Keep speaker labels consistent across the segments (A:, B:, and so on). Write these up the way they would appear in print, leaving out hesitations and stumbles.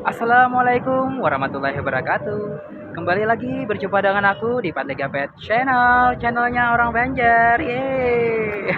A: Assalamualaikum warahmatullahi wabarakatuh. Kembali lagi berjumpa dengan aku di Pandega Pet Channel, channelnya orang Banjar. Yeay.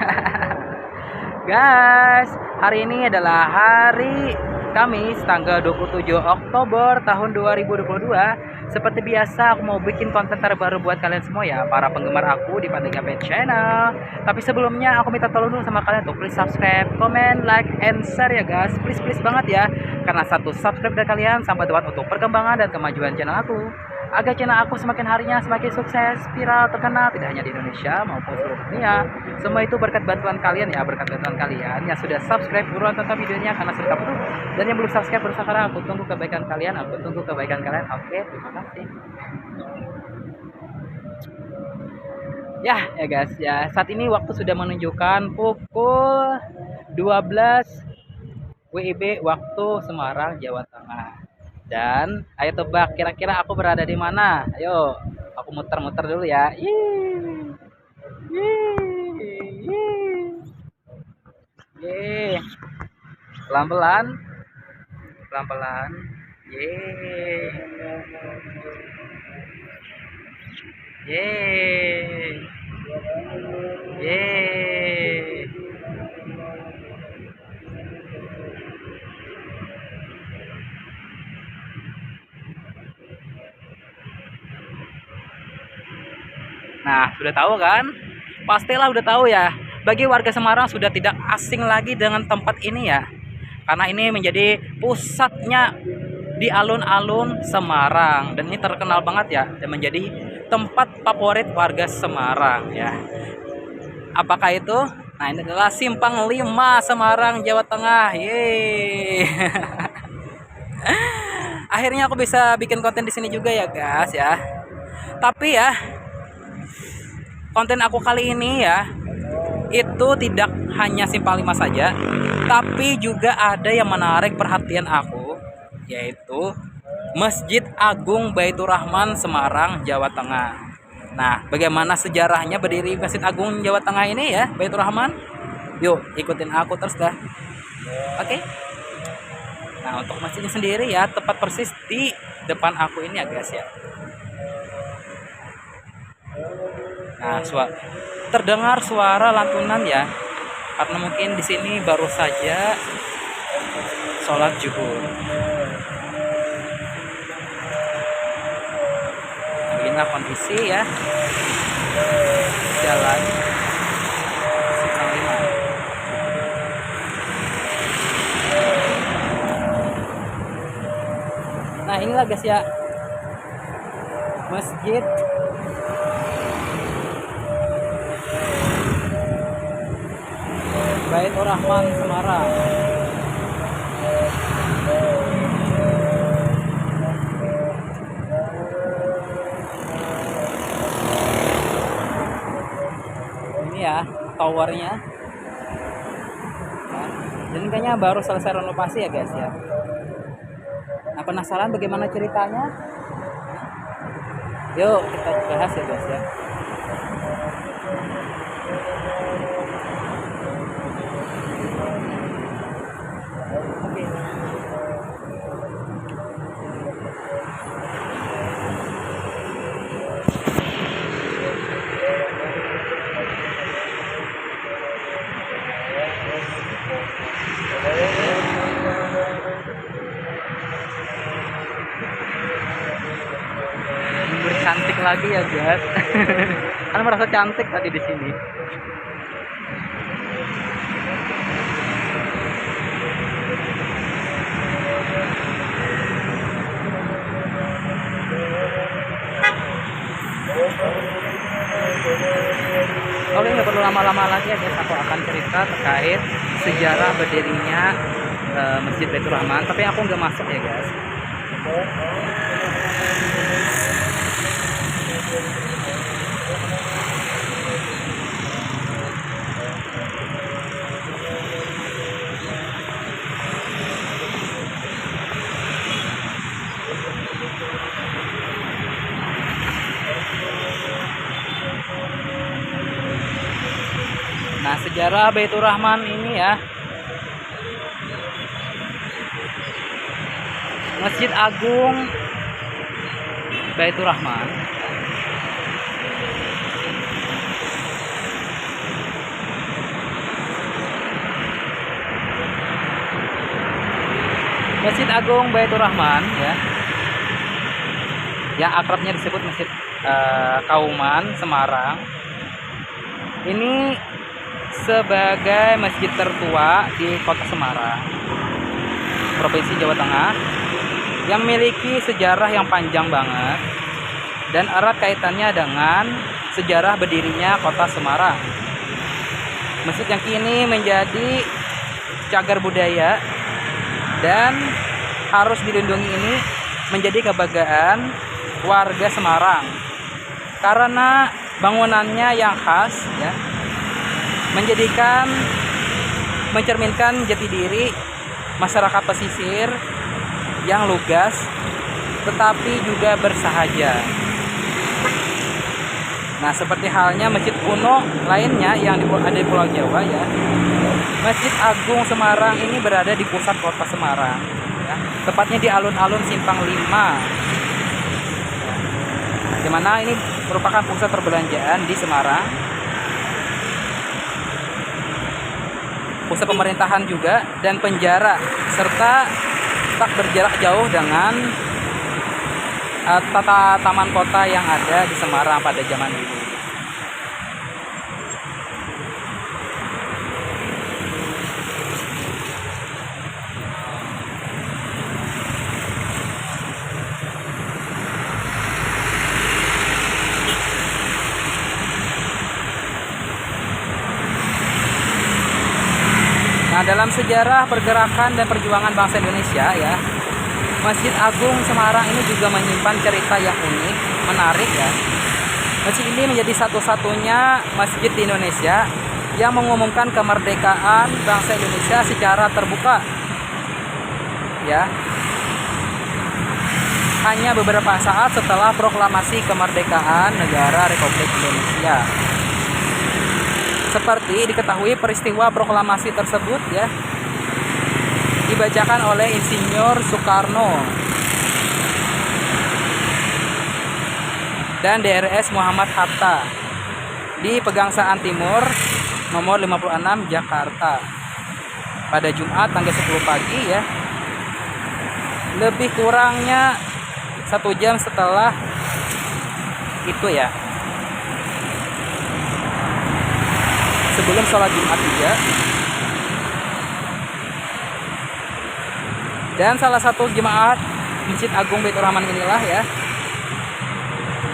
A: Guys, hari ini adalah hari Kamis tanggal 27 Oktober tahun 2022. Seperti biasa aku mau bikin konten terbaru buat kalian semua ya, para penggemar aku di Pandega Pet Channel. Tapi sebelumnya aku minta tolong dulu sama kalian untuk please subscribe, comment, like, and share ya guys. Please banget ya. Karena satu subscribe dari kalian sampai buat untuk perkembangan dan kemajuan channel aku, agar channel aku semakin harinya semakin sukses, viral, terkenal tidak hanya di Indonesia maupun seluruh dunia. Semua itu berkat bantuan kalian ya, berkat bantuan kalian yang sudah subscribe, buruan tonton videonya karena sudah kamu tuh. Dan yang belum subscribe berusaha, aku tunggu kebaikan kalian, aku tunggu kebaikan kalian. Oke, terima kasih. Ya guys ya, saat ini waktu sudah menunjukkan pukul 12 WIB waktu Semarang, Jawa Tengah. Dan ayo tebak kira-kira aku berada di mana? Ayo, aku muter-muter dulu ya. Ih. Yeay. Pelan-pelan. Pelan-pelan. Yeay. Yeay. Yeay. Nah, sudah tahu kan? Pastilah udah tahu ya. Bagi warga Semarang sudah tidak asing lagi dengan tempat ini ya. Karena ini menjadi pusatnya di alun-alun Semarang. Dan ini terkenal banget ya. Dan menjadi tempat favorit warga Semarang ya. Apakah itu? Nah, ini adalah Simpang 5 Semarang, Jawa Tengah. Yeay. Akhirnya aku bisa bikin konten di sini juga ya guys ya. Tapi ya, konten aku kali ini ya, itu tidak hanya Simpang 5 saja, tapi juga ada yang menarik perhatian aku, yaitu Masjid Agung Baitur Rahman Semarang, Jawa Tengah. Nah, bagaimana sejarahnya berdiri Masjid Agung Jawa Tengah ini ya, Baitur Rahman? Yuk, ikutin aku terus dah. Oke? Nah, untuk masjidnya sendiri ya, tepat persis di depan aku ini ya guys ya. Nah, terdengar suara lantunan ya, karena mungkin di sini baru saja sholat zuhur. Beginilah kondisi ya jalan Simpang 5. Nah, inilah guys ya, Masjid Baitur Rahman Semarang. Ini ya towernya. Nah, dan kayaknya baru selesai renovasi ya guys ya. Nah, penasaran bagaimana ceritanya? Yuk kita bahas ya guys ya. Cantik lagi ya guys. Kan merasa cantik tadi di sini. Oke, nggak perlu lama-lama lagi ya guys, aku akan cerita terkait sejarah berdirinya Masjid Baitur Rahman, tapi aku nggak masuk ya guys. Nah, sejarah Baitur Rahman ini ya, Masjid Agung Baitur Rahman. Masjid Agung Baitur Rahman ya. Yang akrabnya disebut Masjid Kauman Semarang. Ini sebagai masjid tertua di Kota Semarang, Provinsi Jawa Tengah, yang memiliki sejarah yang panjang banget dan erat kaitannya dengan sejarah berdirinya Kota Semarang. Masjid yang kini menjadi cagar budaya dan harus dilindungi ini menjadi kebanggaan warga Semarang karena bangunannya yang khas ya, mencerminkan jati diri masyarakat pesisir yang lugas tetapi juga bersahaja. Nah, seperti halnya masjid kuno lainnya yang ada di Pulau Jawa ya. Masjid Agung Semarang ini berada di pusat kota Semarang ya, tepatnya di alun-alun Simpang 5 ya, di mana ini merupakan pusat perbelanjaan di Semarang, pusat pemerintahan juga, dan penjara, serta tak berjarak jauh dengan tata taman kota yang ada di Semarang pada zaman dulu. Nah, dalam sejarah pergerakan dan perjuangan bangsa Indonesia ya, Masjid Agung Semarang ini juga menyimpan cerita yang unik, menarik ya. Masjid ini menjadi satu-satunya masjid di Indonesia yang mengumumkan kemerdekaan bangsa Indonesia secara terbuka. Ya. Hanya beberapa saat setelah proklamasi kemerdekaan negara Republik Indonesia. Seperti diketahui, peristiwa proklamasi tersebut ya dibacakan oleh Insinyur Soekarno dan DRS Muhammad Hatta di Pegangsaan Timur nomor 56 Jakarta pada Jumat tanggal 10 pagi ya, lebih kurangnya 1 jam setelah itu ya, sebelum sholat Jumat juga. Dan salah satu jemaat Masjid Agung Baitur Rahman inilah ya,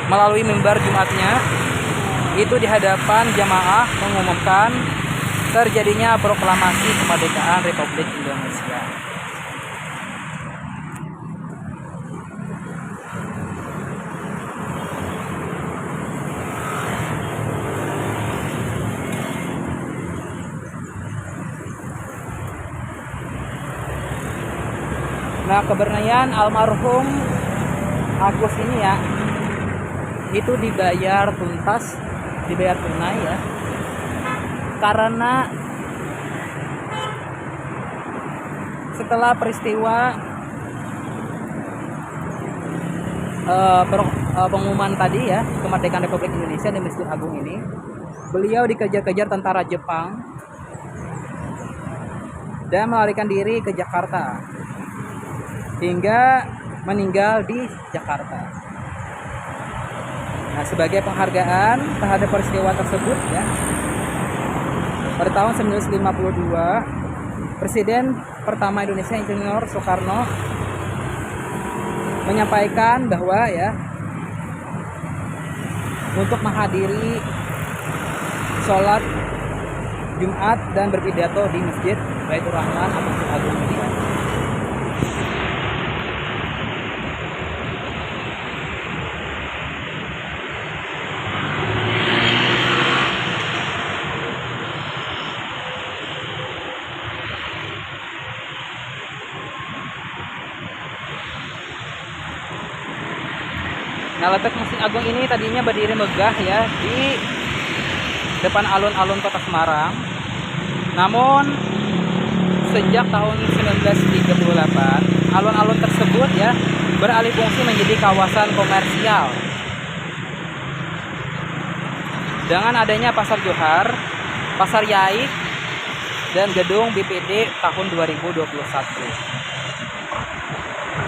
A: melalui mimbar Jumatnya itu di hadapan jamaah mengumumkan terjadinya proklamasi kemerdekaan Republik Indonesia. Nah, keberanian almarhum Agus ini ya, itu dibayar tuntas, dibayar tunai ya, karena setelah peristiwa pengumuman tadi ya, kemerdekaan Republik Indonesia di Masjid Agung ini, beliau dikejar-kejar tentara Jepang dan melarikan diri ke Jakarta hingga meninggal di Jakarta. Nah, sebagai penghargaan terhadap peristiwa tersebut ya, pada tahun 1952 Presiden pertama Indonesia Insinyur Soekarno menyampaikan bahwa ya, untuk menghadiri sholat Jumat dan berpidato di Masjid Baitur Rahman atau Masjid Agung ini. Nah, letak Masjid Agung ini tadinya berdiri megah ya di depan alun-alun Kota Semarang. Namun sejak tahun 1938 alun-alun tersebut ya beralih fungsi menjadi kawasan komersial. Dengan adanya Pasar Johar, Pasar Yaik, dan gedung BPD tahun 2021.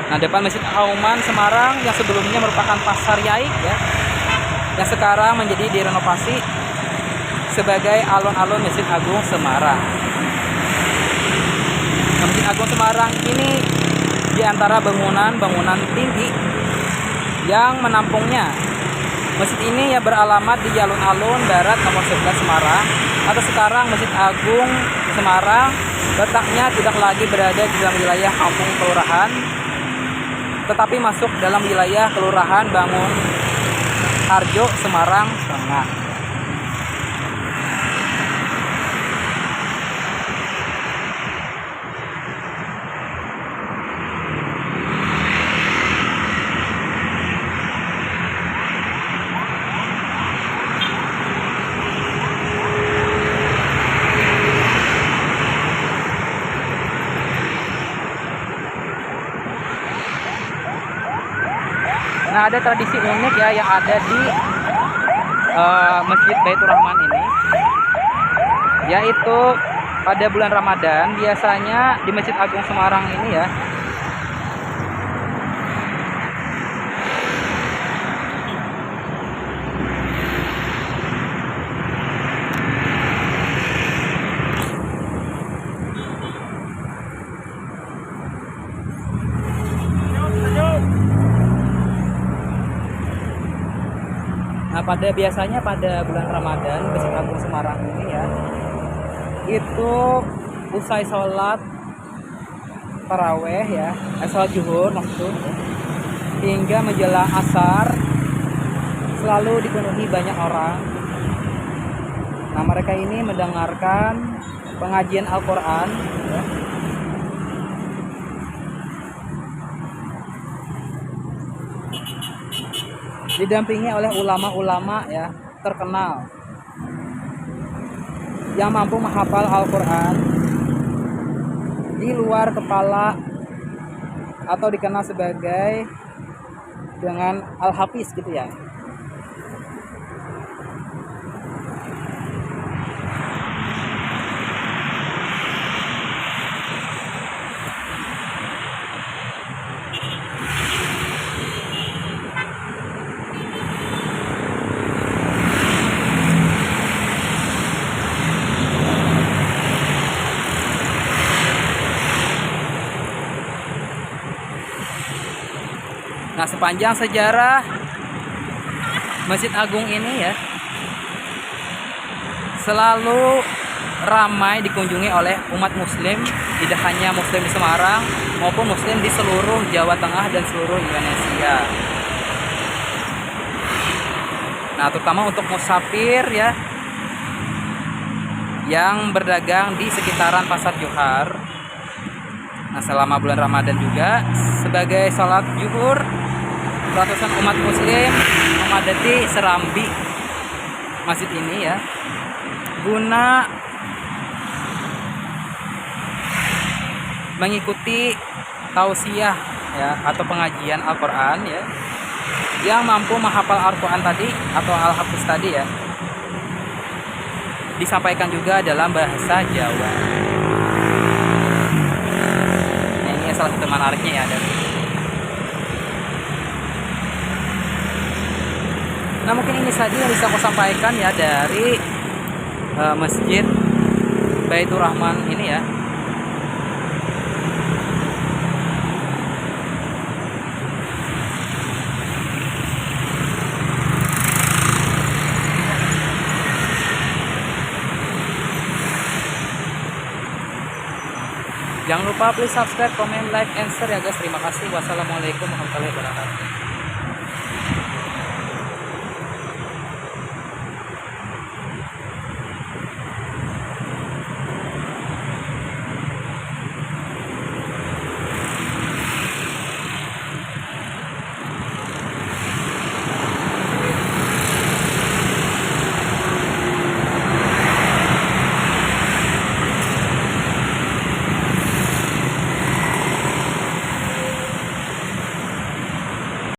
A: Nah, depan Masjid Auman Semarang yang sebelumnya merupakan Pasar Yaik ya, yang sekarang menjadi direnovasi sebagai alun-alun Masjid Agung Semarang. Nah, Masjid Agung Semarang ini di antara bangunan-bangunan tinggi yang menampungnya. Masjid ini ya beralamat di alun-alun Barat nomor 11 Semarang, atau sekarang Masjid Agung Semarang letaknya tidak lagi berada di dalam wilayah kampung kelurahan, tetapi masuk dalam wilayah Kelurahan Bangun Harjo, Semarang Tengah. Nah, ada tradisi unik ya yang ada di Masjid Baitur Rahman ini, yaitu pada bulan Ramadan biasanya di Masjid Agung Semarang ini ya, nah biasanya pada bulan Ramadan Masjid Agung Semarang ini ya, itu usai sholat taraweh ya, sholat zuhur maksud, hingga menjelang asar selalu dipenuhi banyak orang. Nah, mereka ini mendengarkan pengajian Al-Quran ya, didampingi oleh ulama-ulama ya terkenal yang mampu menghafal Al-Quran di luar kepala, atau dikenal sebagai dengan Al-Hafiz gitu ya. Nah, sepanjang sejarah Masjid Agung ini ya selalu ramai dikunjungi oleh umat muslim, tidak hanya muslim di Semarang maupun muslim di seluruh Jawa Tengah dan seluruh Indonesia. Nah, terutama untuk musafir ya yang berdagang di sekitaran Pasar Johar. Nah, selama bulan Ramadan juga sebagai sholat zuhur, ratusan umat muslim memadati serambi masjid ini ya, guna mengikuti tausiah ya, atau pengajian Al-Quran ya, yang mampu menghafal Al-Quran tadi atau Al-Hafiz tadi ya, disampaikan juga dalam bahasa Jawa. Nah, ini salah satu menariknya ya ada. Nah, mungkin ini saja yang bisa aku sampaikan ya dari Masjid Baitur Rahman ini ya. Jangan lupa please subscribe, comment, like, and share ya guys. Terima kasih. Wassalamualaikum warahmatullahi wabarakatuh.